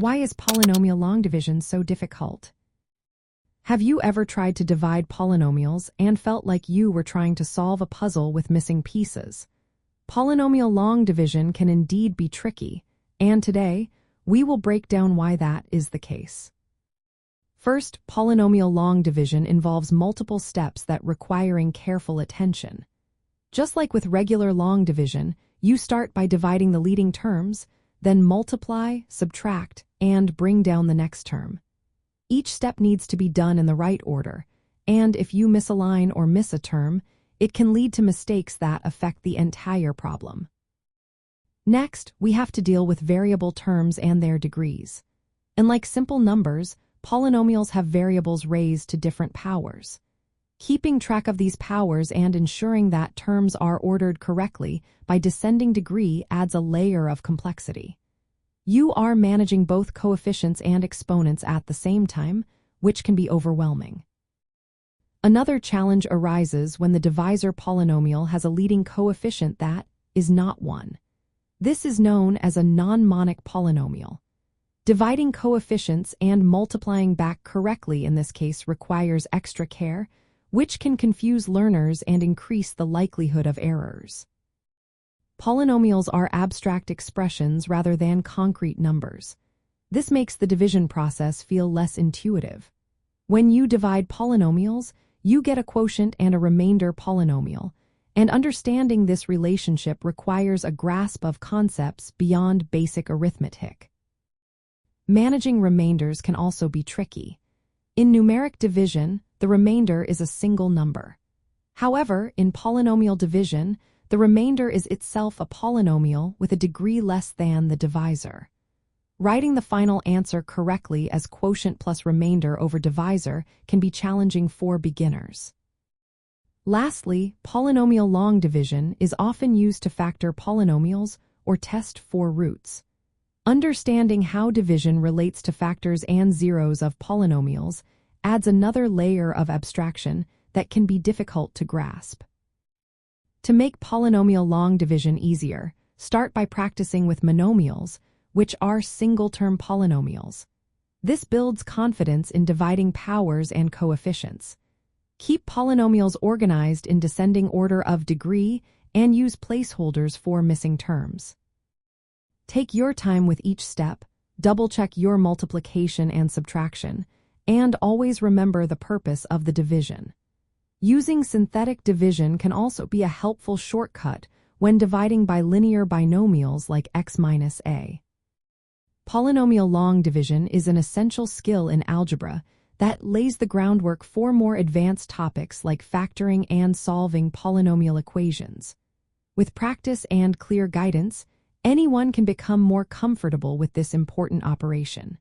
Why is polynomial long division so difficult? Have you ever tried to divide polynomials and felt like you were trying to solve a puzzle with missing pieces? Polynomial long division can indeed be tricky, and today, we will break down why that is the case. First, polynomial long division involves multiple steps that requiring careful attention. Just like with regular long division, you start by dividing the leading terms, then multiply, subtract, and bring down the next term. Each step needs to be done in the right order, and if you misalign or miss a term, it can lead to mistakes that affect the entire problem. Next, we have to deal with variable terms and their degrees. Unlike simple numbers, polynomials have variables raised to different powers. Keeping track of these powers and ensuring that terms are ordered correctly by descending degree adds a layer of complexity. You are managing both coefficients and exponents at the same time, which can be overwhelming. Another challenge arises when the divisor polynomial has a leading coefficient that is not 1. This is known as a non-monic polynomial. Dividing coefficients and multiplying back correctly in this case requires extra care, which can confuse learners and increase the likelihood of errors. Polynomials are abstract expressions rather than concrete numbers. This makes the division process feel less intuitive. When you divide polynomials, you get a quotient and a remainder polynomial, and understanding this relationship requires a grasp of concepts beyond basic arithmetic. Managing remainders can also be tricky. In numeric division, the remainder is a single number. However, in polynomial division, the remainder is itself a polynomial with a degree less than the divisor. Writing the final answer correctly as quotient plus remainder over divisor can be challenging for beginners. Lastly, polynomial long division is often used to factor polynomials or test for roots. Understanding how division relates to factors and zeros of polynomials adds another layer of abstraction that can be difficult to grasp. To make polynomial long division easier, start by practicing with monomials, which are single-term polynomials. This builds confidence in dividing powers and coefficients. Keep polynomials organized in descending order of degree and use placeholders for missing terms. Take your time with each step, double-check your multiplication and subtraction, and always remember the purpose of the division. Using synthetic division can also be a helpful shortcut when dividing by linear binomials like x minus a. Polynomial long division is an essential skill in algebra that lays the groundwork for more advanced topics like factoring and solving polynomial equations. With practice and clear guidance, anyone can become more comfortable with this important operation.